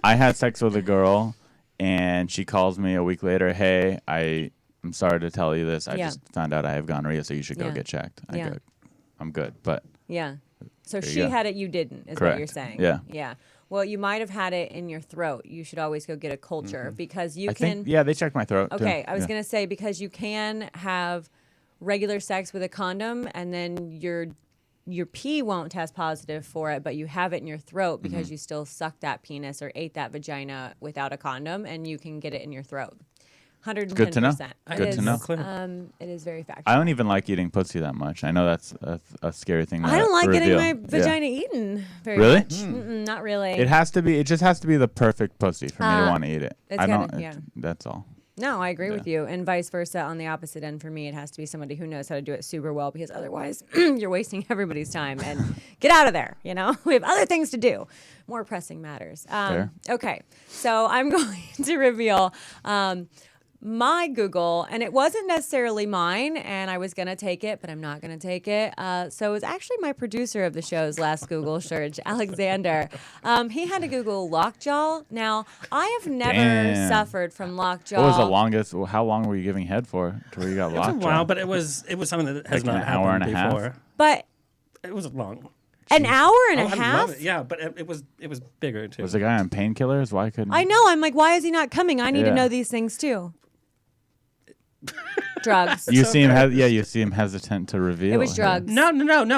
had sex with a girl, and she calls me a week later. Hey, I'm sorry to tell you this. I Yeah. just found out I have gonorrhea, so you should go Yeah. get checked. Yeah. I'm good, but Yeah. So There you she go. had it, you didn't, is what Correct. you're saying. Yeah. Yeah. Well, you might have had it in your throat. You should always go get a culture because you I can. think, yeah, they checked my throat. Okay, too. I was Yeah. going to say because you can have regular sex with a condom and then your pee won't test positive for it, but you have it in your throat because you still sucked that penis or ate that vagina without a condom and you can get it in your throat. 110%. Good to know. Good to know. It is very factual. I don't even like eating pussy that much. I know that's a scary thing. I don't like to getting reveal. my vagina eaten very Really? much. Not really. It has to be. It just has to be the perfect pussy for me to want to eat it. it's I gotta- don't. yeah. That's all. No, I agree with you. And vice versa on the opposite end for me, it has to be somebody who knows how to do it super well because otherwise you're wasting everybody's time and get out of there. You know, we have other things to do, more pressing matters. Fair. Okay, so I'm going to reveal my Google, and it wasn't necessarily mine, and I was going to take it, but I'm not going to take it. So it was actually my producer of the show's last Google search, Alexander. He had to Google lockjaw. Now, I have never Damn. suffered from lockjaw. What was the longest? How long were you giving head for to where you got It was a locked? while, but it was something that has Like not an hour happened and a half? before. But It was long. an hour and Oh, a I half? love it. Yeah, but it was bigger too. Was the guy on painkillers? Why couldn't? I know. I'm like, why is he not coming? I need to Yeah. know these things too. Drugs. You seem you seem hesitant to reveal. It was here. drugs. No.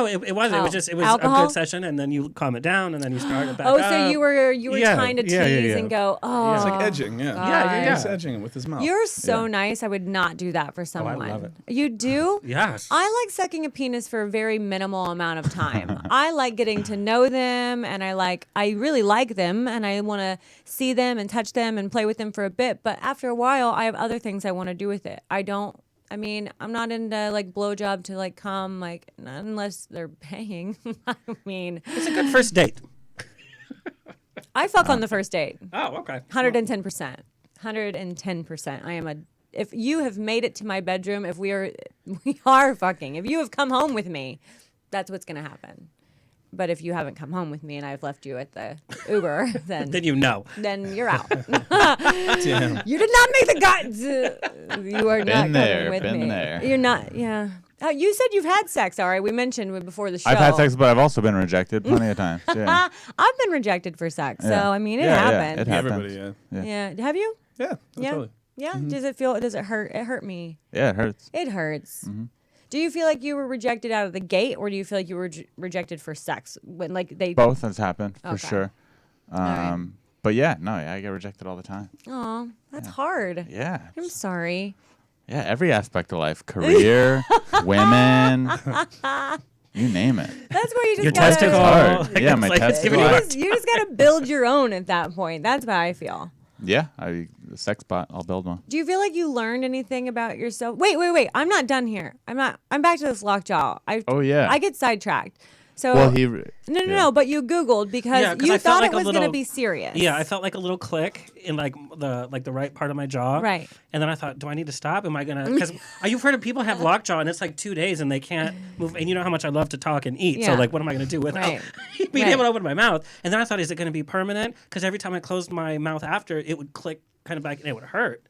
It wasn't. Oh, It was just a alcohol? good session, and then you calm it down, and then you start it back Oh, up. so you were Yeah, trying to tease yeah. and go, oh. It's like edging, yeah. Yeah. He's edging it with his mouth. You're so Yeah. nice. I would not do that for someone. love it. You do? Yes. I like sucking a penis for a very minimal amount of time. I like getting to know them, and I really like them, and I want to see them and touch them and play with them for a bit. But after a while, I have other things I want to do with it. I'm not into like blowjob to like come, like not unless they're paying. I mean, It's a good first date. I fuck on the first date. Oh, okay. 110%. 110%. If you have made it to my bedroom, we are fucking. If you have come home with me, that's what's going to happen. But if you haven't come home with me and I've left you at the Uber, Then you know. then you're out. Damn. You did not make the cut. You are not coming there, with been me. there. You're not. Yeah. You said you've had sex, Ari. We mentioned before the show. I've had sex, but I've also been rejected plenty of times. Yeah. I've been rejected for sex, so Yeah. I mean, it Yeah, yeah, happened. it happens. Everybody, yeah. Yeah. Have you? Yeah, Yeah. totally. Yeah. Does it hurt? It hurt me. Yeah, it hurts. It hurts. Do you feel like you were rejected out of the gate, or do you feel like you were rejected for sex when like they? Both has happened for Okay. sure. right. But yeah, no, I get rejected all the time. Oh, that's hard. Yeah. I'm sorry. Yeah, every aspect of life, career, women, you name it. That's where you just Your gotta. testicle. hard. Like, Yeah, it's my like it's giving you testicle. You just gotta build your own at that point. That's how I feel. Yeah, the sex bot, I'll build one. Do you feel like you learned anything about yourself? Wait. I'm not done here. I'm back to this lockjaw. Oh, yeah. I get sidetracked. So Well, no. But you Googled because Yeah, 'cause you I felt thought like it a was little- gonna be serious. Yeah, I felt like a little click in like the right part of my jaw. Right. And then I thought, do I need to stop? Am I gonna? Because you've heard of people have lockjaw and it's like 2 days and they can't move. And you know how much I love to talk and eat. So Yeah. like, what am I gonna do without Right. being Right. able to open my mouth? And then I thought, is it gonna be permanent? Because every time I closed my mouth after, it would click kind of back and it would hurt.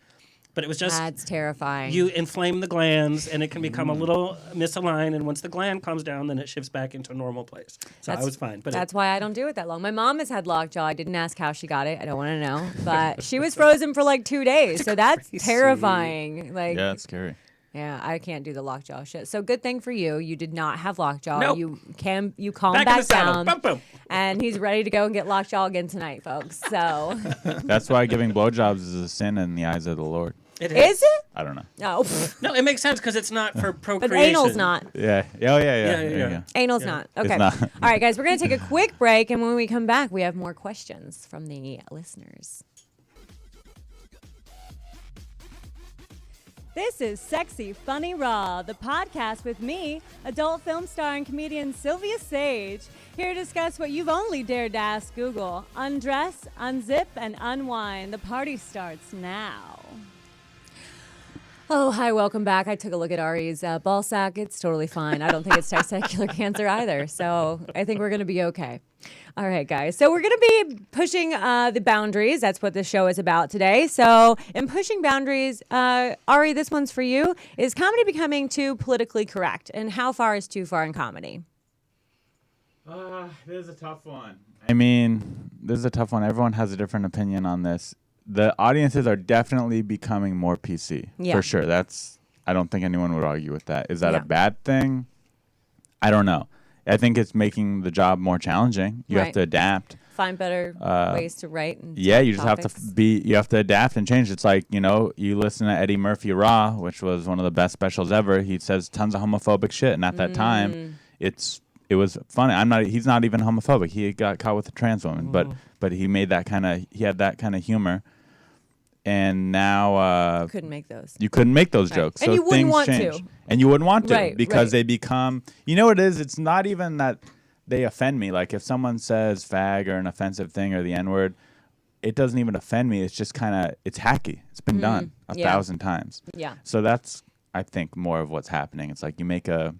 But it was just That's terrifying. you inflame the glands and it can become a little misaligned. And once the gland calms down, then it shifts back into a normal place. So I was fine. But That's why I don't do it that long. My mom has had lockjaw. I didn't ask how she got it. I don't want to know. But she was frozen for like 2 days. So that's terrifying. Like, yeah, it's scary. yeah, I can't do the lockjaw shit. So good thing for you. You did not have lockjaw. Nope. You calm Back in back the saddle. down. Boom, boom. And he's ready to go and get lockjaw again tonight, folks. So That's why giving blowjobs is a sin in the eyes of the Lord. It is it? I don't know. No. No, it makes sense because it's not for But procreation. anal's not. Yeah. Oh, yeah. Yeah, There you go. Anal's not. Okay. not. All right, guys, we're going to take a quick break. And when we come back, we have more questions from the listeners. This is Sexy Funny Raw, the podcast with me, adult film star and comedian Silvia Saige, here to discuss what you've only dared to ask Google. Undress, unzip, and unwind. The party starts now. Oh, hi, welcome back. I took a look at Ari's ball sack. It's totally fine. I don't think it's testicular cancer either, so I think we're going to be okay. All right, guys. So we're going to be pushing the boundaries. That's what this show is about today. So in pushing boundaries, Ari, this one's for you. Is comedy becoming too politically correct? And how far is too far in comedy? This is a tough one. I mean, this is a tough one. Everyone has a different opinion on this. The audiences are definitely becoming more PC. Yeah. For sure. I don't think anyone would argue with that. Is that Yeah. a bad thing? I don't know. I think it's making the job more challenging. You have Right. to adapt. Find better ways to write. And Yeah, you just topics. you have to adapt and change. It's like, you listen to Eddie Murphy Raw, which was one of the best specials ever. He says tons of homophobic shit, and at that time, it was funny. He's not even homophobic. He got caught with a trans woman, but he had that kind of humor. And now Couldn't make those. you couldn't make those Right. jokes. And So you wouldn't things want change. to. And you wouldn't want to Right, because right. they become, what it is? It's not even that they offend me. Like if someone says fag or an offensive thing or the N-word, it doesn't even offend me. It's just it's hacky. It's been done a yeah. 1,000 times. Yeah. So that's, I think, more of what's happening. It's like you make a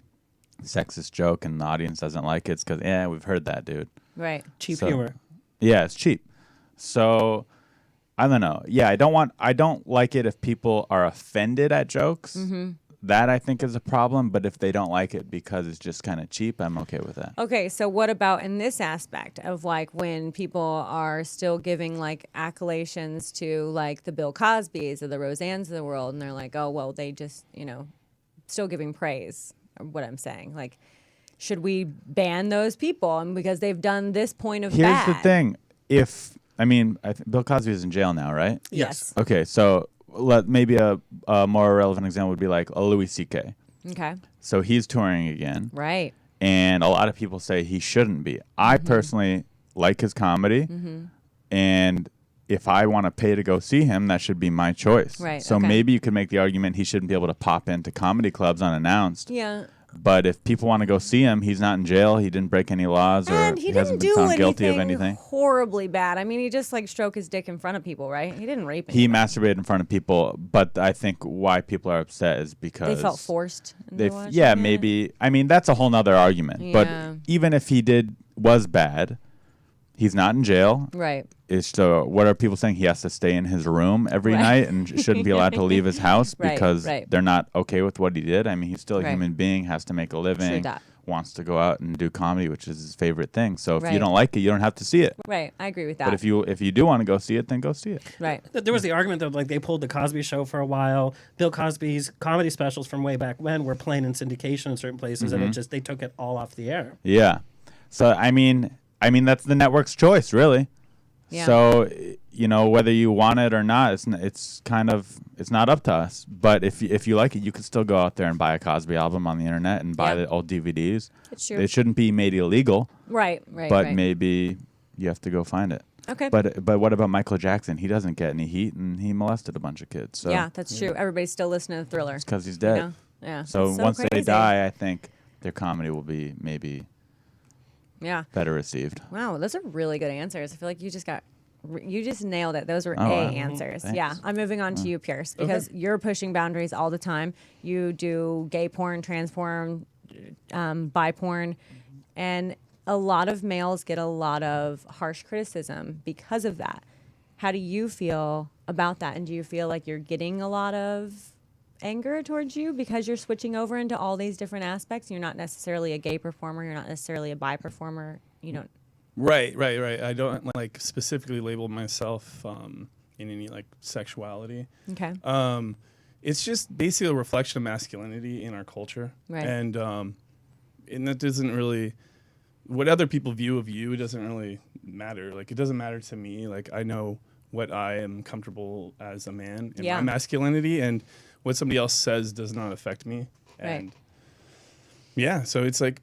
sexist joke and the audience doesn't like it. It's because, we've heard that, dude. Right. Cheap So- humor. Yeah, it's cheap. So I don't know. Yeah, I don't like it if people are offended at jokes. That I think is a problem. But if they don't like it because it's just kind of cheap, I'm okay with that. Okay, so what about in this aspect of like when people are still giving like accolations to like the Bill Cosbys or the Roseannes of the world, and they're like, oh well, they just still giving praise. Or what I'm saying, like, should we ban those people and because they've done this point of Here's bad? the thing. I think Bill Cosby is in jail now, right? Yes. Okay, so maybe a more relevant example would be like a Louis C.K. Okay. So he's touring again. Right. And a lot of people say he shouldn't be. I personally like his comedy, and if I want to pay to go see him, that should be my choice. Right, So okay. maybe you could make the argument he shouldn't be able to pop into comedy clubs unannounced. Yeah. But if people want to go see him, he's not in jail. He didn't break any laws, or And he hasn't didn't been do found guilty of anything. horribly bad. I mean, he just like stroked his dick in front of people, right? He didn't rape He anyone. masturbated in front of people, but I think why people are upset is because They felt forced. They into watching yeah, it. maybe. I mean, that's a whole nother argument. Yeah. But even if he was bad, he's not in jail. Right. What are people saying? He has to stay in his room every Right. night and shouldn't be allowed to leave his house Right, because right. they're not okay with what he did. I mean, he's still a Right. human being, has to make a living, that. wants to go out and do comedy, which is his favorite thing. So if Right. you don't like it, you don't have to see it. Right. I agree with that. But if you do want to go see it, then go see it. right. There was the argument that like they pulled the Cosby Show for a while. Bill Cosby's comedy specials from way back when were playing in syndication in certain places, and they took it all off the air. Yeah. So I mean that's the network's choice, really. Yeah. So whether you want it or not, it's not up to us. But if you like it, you can still go out there and buy a Cosby album on the internet and buy Yeah. the old DVDs. It's true. It shouldn't be made illegal, Right. but right. maybe you have to go find it. Okay. But what about Michael Jackson? He doesn't get any heat, and he molested a bunch of kids. So yeah, that's true. Everybody's still listening to Thriller. it's because he's you dead. know? Yeah. So It's once they crazy. die, I think their comedy will be maybe Yeah. better received. Wow, those are really good answers. I feel like you just nailed it. Those were Oh, wow. answers. Thanks. Yeah, I'm moving on to you, Pierce, because you're pushing boundaries all the time. You do gay porn, trans porn, bi porn, and a lot of males get a lot of harsh criticism because of that. How do you feel about that? And do you feel like you're getting a lot of anger towards you because you're switching over into all these different aspects? You're not necessarily a gay performer. You're not necessarily a bi performer. You don't. Right. I don't like specifically label myself in any like sexuality. Okay. It's just basically a reflection of masculinity in our culture, Right. and that doesn't really, what other people view of you doesn't really matter. Like it doesn't matter to me. Like I know what I am comfortable as a man in Yeah. my masculinity, and what somebody else says does not affect me. And Right. yeah, so it's like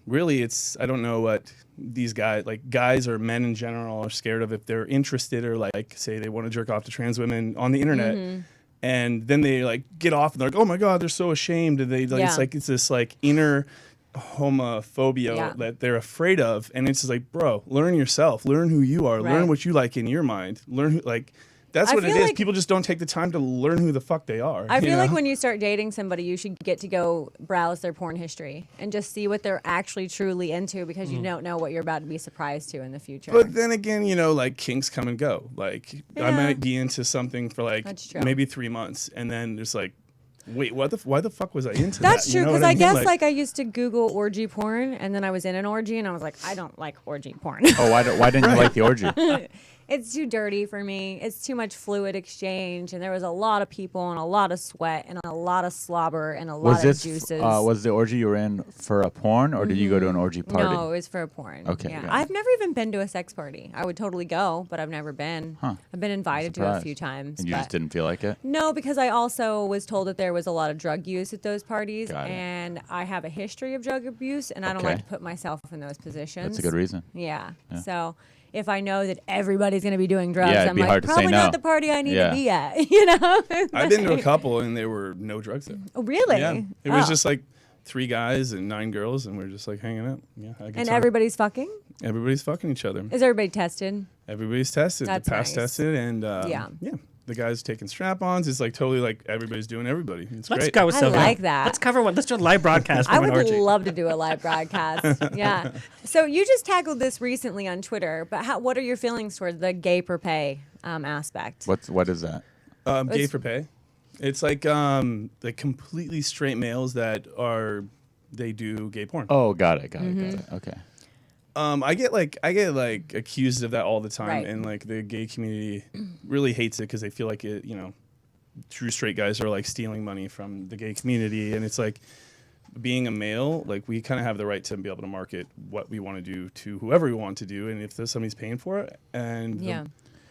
really, I don't know what these guys or men in general are scared of if they're interested or like say they want to jerk off to trans women on the internet. Mm-hmm. And then they like get off and they're like, oh my God, they're so ashamed. And they like, Yeah. it's this like inner homophobia Yeah. that they're afraid of. And it's just like, bro, learn yourself, learn who you are, Right. learn what you like in your mind, learn who that's I what it feel is. like- People just don't take the time to learn who the fuck they are. I you feel like know? when you start dating somebody, you should get to go browse their porn history and just see what they're actually truly into because you don't know what you're about to be surprised to in the future. But then again, like kinks come and go. Like I Yeah. might be into something for like That's true. maybe 3 months, and then there's like Wait, why the fuck was I into that? That's You true, know because what I mean? guess like I used to Google orgy porn, and then I was in an orgy, and I was like, I don't like orgy porn. Oh, why didn't you like the orgy? It's too dirty for me. It's too much fluid exchange, and there was a lot of people and a lot of sweat and a lot of slobber and a lot of juices. Was the orgy you were in for a porn, or did you go to an orgy party? No, it was for a porn. Okay, Yeah. got it. I've never even been to a sex party. I would totally go, but I've never been. Huh. I've been invited to a few times. And you just but- didn't feel like it? No, because I also was told that there was a lot of drug use at those parties, Got it. and I have a history of drug abuse, and I don't Okay. like to put myself in those positions. That's a good reason. Yeah. So if I know that everybody's going to be doing drugs, Yeah, it'd I'm be like, hard to say probably not no. the party I need Yeah. to be at. You know? I've been to a couple and there were no drugs there. Oh, really? Yeah, it was Oh. just like 3 guys and 9 girls, and we're just like hanging out. Yeah, had a good And time. everybody's fucking? everybody's fucking each other. Is everybody tested? Everybody's tested. That's the past nice. tested, and Yeah. the guys taking strap-ons. It's like totally like everybody's doing everybody. It's Let's great. go, I Sylvia. like that. Let's cover one. Let's do a live broadcast I from an would orgy. love to do a live broadcast. Yeah. So you just tackled this recently on Twitter, but what are your feelings towards the gay per pay aspect? What is that? Gay It's- for pay. It's like completely straight males that they do gay porn. Oh, got it. Okay. I get like accused of that all the time, Right. and like the gay community really hates it because they feel like true straight guys are like stealing money from the gay community, and it's like being a male, like we kind of have the right to be able to market what we want to do to whoever we want to do, and if somebody's paying for it, and Yeah.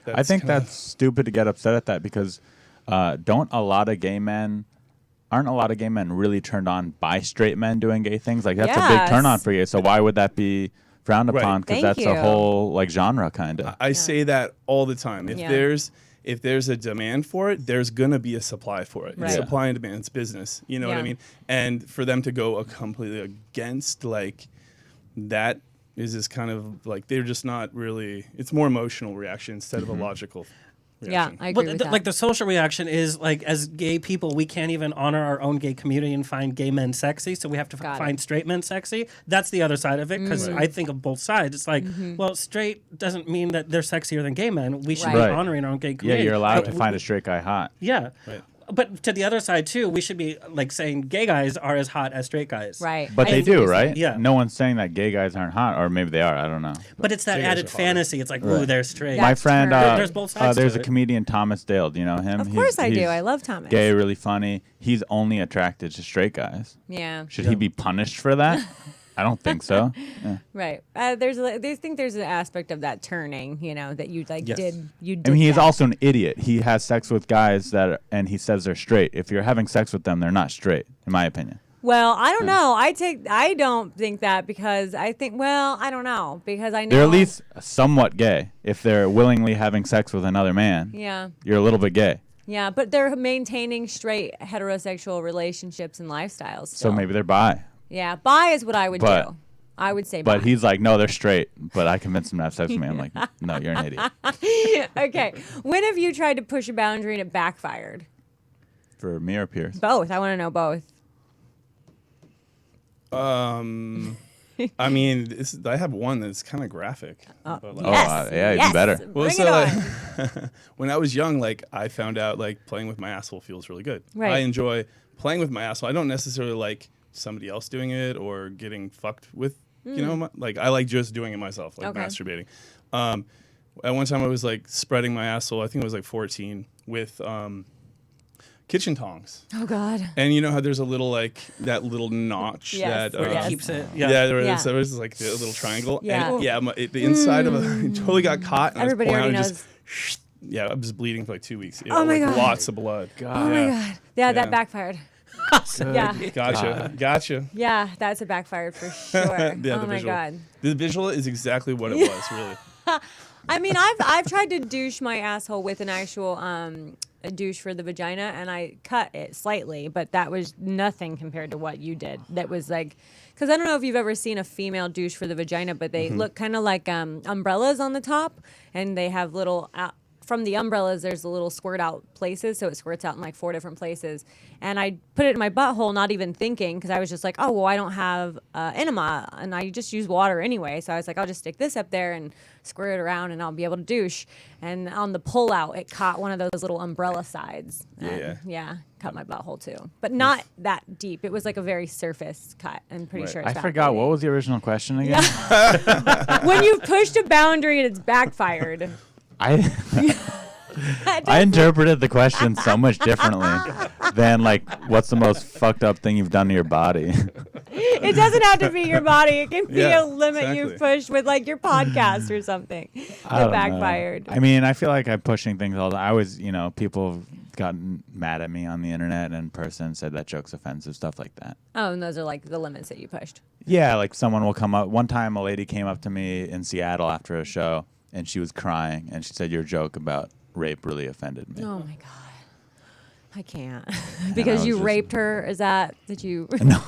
I think kinda- that's stupid to get upset at that because aren't a lot of gay men really turned on by straight men doing gay things? Like that's a big turn on Yes. for you. So why would that be frowned Right. upon? Because Thank that's a you. whole like genre kind of. I say that all the time. If Yeah. there's a demand for it, there's gonna be a supply for it. Right. Supply and demand, it's business. You know what Yeah. I mean? And for them to go completely against like that is just kind of like they're just not really. It's more emotional reaction instead of a logical. Yeah, Reaction. I agree Well, with that. like the social reaction is like as gay people, we can't even honor our own gay community and find gay men sexy, so we have to Got it. find straight men sexy. That's the other side of it because I think of both sides. It's like, well, straight doesn't mean that they're sexier than gay men. We should Right. be Right. honoring our own gay Yeah, community. you're allowed to But find a straight guy hot. Yeah. Right. But to the other side too, we should be like saying gay guys are as hot as straight guys. Right. But I they see what do, you're saying. right? Yeah. No one's saying that gay guys aren't hot, or maybe they are. I don't know. But it's that Gay guys added are hotter. fantasy. It's like, ooh, Right. they're straight. Yeah. My That's friend, true. There's both sides there's to a it. comedian, Thomas Dale. Do you know him? Of course I do. he's I love Thomas. Gay, really funny. He's only attracted to straight guys. Yeah. Should he be punished for that? I don't think so. Yeah. Right. They think there's an aspect of that turning, that you like Yes. you did. I mean, he's that. also an idiot. He has sex with guys and he says they're straight. If you're having sex with them, they're not straight, in my opinion. Well, I don't know. I don't think that because I think. Well, I don't know because I know They're at least somewhat gay. If they're willingly having sex with another man, Yeah. you're a little bit gay. Yeah, but they're maintaining straight heterosexual relationships and lifestyles. So Still. maybe they're bi. Yeah, bi is what I would But- do. I would say But bi. he's like, no, they're straight. But I convinced him to have sex with me. I'm like, no, you're an idiot. Okay. When have you tried to push a boundary and it backfired? For me or Piere? Both. I want to know both. I mean, I have one that's kind of graphic. But, like, Oh, yeah, even yes. better. Well, Bring so, it on. like, when I was young, like I found out like playing with my asshole feels really good. Right. I enjoy playing with my asshole. I don't necessarily like somebody else doing it or getting fucked with. Like I like just doing it myself, like Okay. masturbating. At one time, I was like spreading my asshole. I think I was like 14 with kitchen tongs. Oh God. And you know how there's a little like that little notch Yes, that Where yes. it keeps it. yeah, there was, Yeah. so it was like a little triangle. Yeah. And the inside of it totally got caught. And Everybody I was pulling already out and knows. just, yeah, I was bleeding for like 2 weeks. Oh my like God. Lots of blood. Oh my God. Yeah, that Yeah. backfired. Yeah. Gotcha. Yeah, that's a backfired for sure. Yeah, oh the my visual. God. The visual is exactly what it was, really. I mean, I've tried to douche my asshole with an actual a douche for the vagina, and I cut it slightly, but that was nothing compared to what you did. That was like, because I don't know if you've ever seen a female douche for the vagina, but they look kind of like umbrellas on the top, and they have little from the umbrellas, there's the little squirt out places, so it squirts out in like 4 different places. And I put it in my butthole, not even thinking, because I was just like, oh, well, I don't have enema, and I just use water anyway. So I was like, I'll just stick this up there and squirt it around, and I'll be able to douche. And on the pull out, it caught one of those little umbrella sides. And yeah, cut my butthole too, but not that deep. It was like a very surface cut. I'm pretty sure. It's I forgot, what was the original question again? When you've pushed a boundary and it's backfired. I interpreted the question so much differently than like, what's the most fucked up thing you've done to your body? It doesn't have to be your body. It can be a limit exactly. you've pushed with like your podcast or something. I It don't backfired. know. I mean, I feel like I'm pushing things all the I was, people have gotten mad at me on the internet and in person, said that joke's offensive, stuff like that. Oh, and those are like the limits that you pushed. Yeah, like someone will come up. One time a lady came up to me in Seattle after a show and she was crying and she said, your joke about rape really offended me. Oh my God. I can't. Because you raped her? Is that you? No.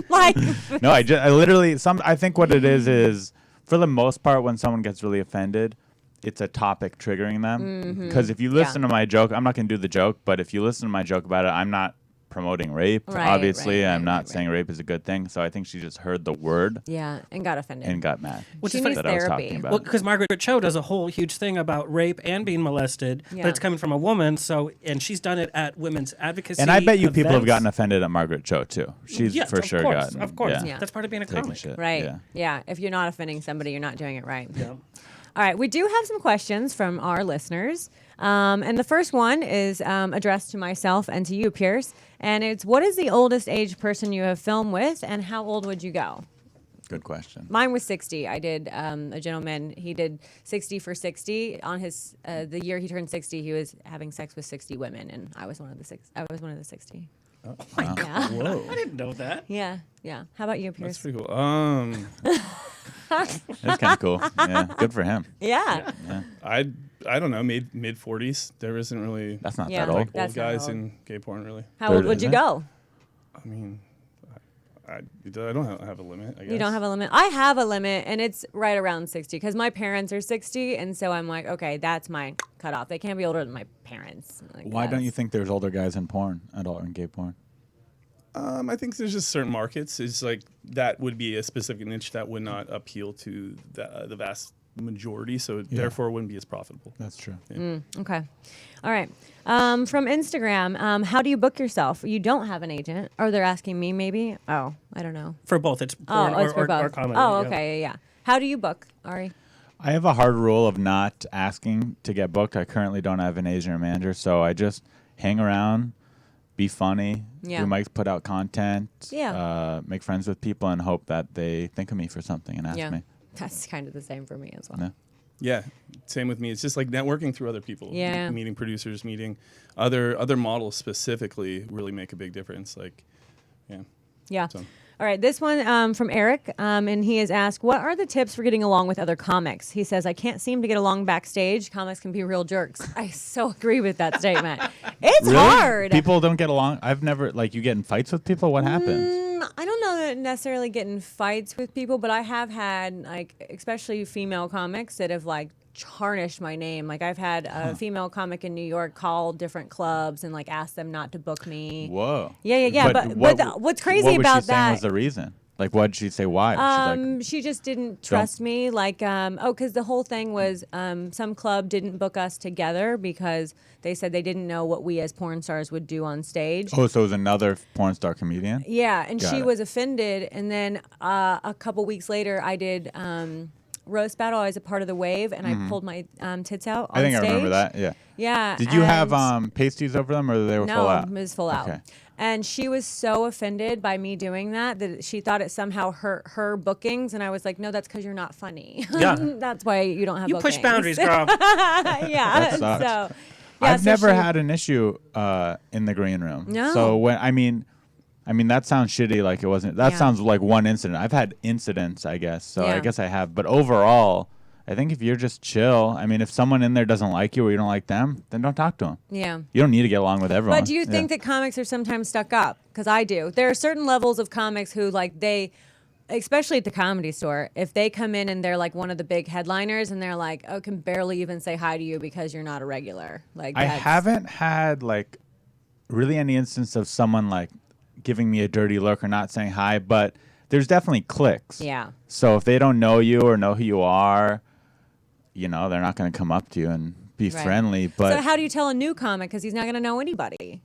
Like, No, I literally, I think what it is for the most part when someone gets really offended, it's a topic triggering them. Because if you listen to my joke, I'm not going to do the joke, but if you listen to my joke about it, I'm not promoting rape. Obviously, I'm not saying rape is a good thing. So I think she just heard the word. Yeah, and got offended. And got mad. Which she is needs funny that I was therapy. talking about. Well, because Margaret Cho does a whole huge thing about rape and being molested, Yeah. but it's coming from a woman. So, and she's done it at women's advocacy. And I bet you people have events. gotten offended at Margaret Cho too. She's Yes, for of sure course, gotten. Of course, Yeah. that's part of being a Taking comic. shit. Right. Yeah. If you're not offending somebody, you're not doing it right. Yeah. All right. We do have some questions from our listeners. And the first one is addressed to myself and to you, Pierce. And it's, what is the oldest age person you have filmed with, and how old would you go? Good question. Mine was 60. I did a gentleman. He did 60 for 60 on his the year he turned 60. He was having sex with 60 women, and I was one of the 60. Oh my God. Yeah. Whoa. I didn't know that. Yeah. How about you, That's Pierce? pretty cool. That's kind of cool. Yeah, good for him. Yeah. I don't know, mid 40s. There isn't really That's not Yeah. that old. old That's not guys old. in gay porn, really. How old Third, would you isn't it? go? I mean, I don't have a limit, I guess. You don't have a limit. I have a limit, and it's right around 60 because my parents are 60, and so I'm like, okay, that's my cutoff. They can't be older than my parents. Like, Why don't that's- you think there's older guys in porn, adult and gay porn? I think there's just certain markets. It's like that would be a specific niche that would not appeal to the vast majority, so therefore it wouldn't be as profitable. That's true. Okay. All right. From Instagram, how do you book yourself? You don't have an agent. Or they're asking me maybe? Oh, I don't know. For both, it's porn It's for or both. comedy. Oh, yeah. okay. Yeah. How do you book, Ari? I have a hard rule of not asking to get booked. I currently don't have an agent or manager, so I just hang around, be funny. Yeah. We might put out content. Yeah. Make friends with people and hope that they think of me for something and ask Yeah. me. That's kind of the same for me as well. Yeah. Yeah, same with me. It's just like networking through other people. Yeah. Meeting producers, meeting other models specifically really make a big difference. Like, yeah. Yeah. So. All right. This one from Eric, and he has asked, what are the tips for getting along with other comics? He says, I can't seem to get along backstage. Comics can be real jerks. I so agree with that statement. It's Really? hard. People don't get along. I've never, you get in fights with people? What happens? I don't know that necessarily get in fights with people, but I have had, especially female comics that have, tarnished my name. I've had a female comic in New York call different clubs and, ask them not to book me. Whoa. Yeah. But what's crazy what was about she saying that? was the reason? What did she say? Why? She's She just didn't trust me. Because the whole thing was some club didn't book us together because they said they didn't know what we as porn stars would do on stage. oh, so it was another porn star comedian? Yeah, and Got she it. was offended. And then a couple weeks later, I did roast battle. I was a part of the wave, and I pulled my tits out on I think stage. I remember that. Yeah. Yeah. Did you have and- pasties over them, or they were No, full out? it was full out. Okay. And she was so offended by me doing that she thought it somehow hurt her bookings. And I was like, no, that's because you're not funny. Yeah. That's why you don't have You bookings. push boundaries, girl. Yeah. That sucks. So, I've so never she- had an issue in the green room. No. So when I mean that sounds shitty. Like it wasn't. That Yeah. sounds like one incident. I've had incidents, I guess. So Yeah. I guess I have. But overall, I think if you're just chill, if someone in there doesn't like you or you don't like them, then don't talk to them. Yeah. You don't need to get along with everyone. But do you think that comics are sometimes stuck up? Because I do. There are certain levels of comics who they especially at the Comedy Store, if they come in and they're like one of the big headliners and they're like, oh, can barely even say hi to you because you're not a regular. Like I haven't had like really any instance of someone like giving me a dirty look or not saying hi, but there's definitely clicks. Yeah. So if they don't know you or know who you are, you know, they're not going to come up to you and be friendly. But so how do you tell a new comic? Because he's not going to know anybody.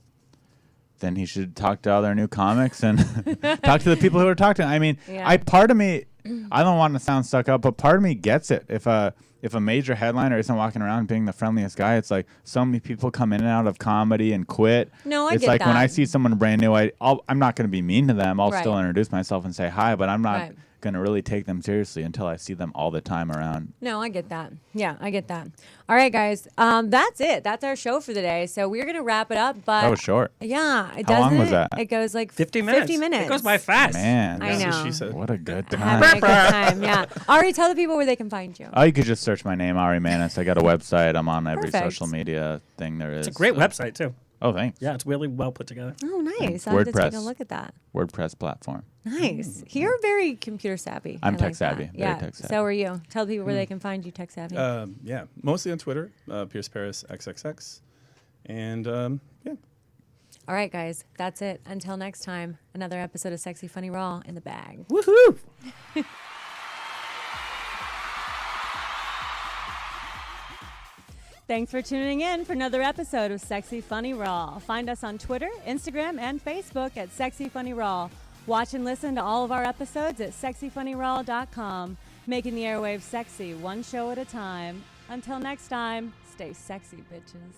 Then he should talk to other new comics and talk to the people who are talking. I mean, part of me, I don't want to sound stuck up, but part of me gets it. If a major headliner isn't walking around being the friendliest guy, it's like so many people come in and out of comedy and quit. No, I it's get like that. when I see someone brand new, I'm not going to be mean to them. I'll still introduce myself and say hi, but I'm not going to really take them seriously until I see them all the time around. No, I get that. Yeah, I get that. All right, guys. That's it. That's our show for the day. So we're going to wrap it up. But That was short. Yeah. It How long doesn't was it? that? It goes like 50 minutes. 50 minutes. It goes by fast. Man, I know. She said. what a good time. Having a good time, yeah. Ari, tell the people where they can find you. Oh, you could just search my name, Ari Mannis. I got a website. I'm on every Perfect. social media thing there is. It's a great website, too. Oh, thanks. Yeah, it's really well put together. Oh, nice. I'll have to take a WordPress. look at that. WordPress platform. Nice. You're very computer savvy. I'm I tech like savvy, that. very Yeah. tech savvy. So are you. Tell people where they can find you, tech savvy. Yeah, mostly on Twitter, Piere Paris XXX, and yeah. All right, guys. That's it. Until next time, another episode of Sexy Funny Raw in the bag. Woohoo! Thanks for tuning in for another episode of Sexy Funny Raw. Find us on Twitter, Instagram, and Facebook at Sexy Funny Raw. Watch and listen to all of our episodes at sexyfunnyraw.com, making the airwaves sexy one show at a time. Until next time, stay sexy, bitches.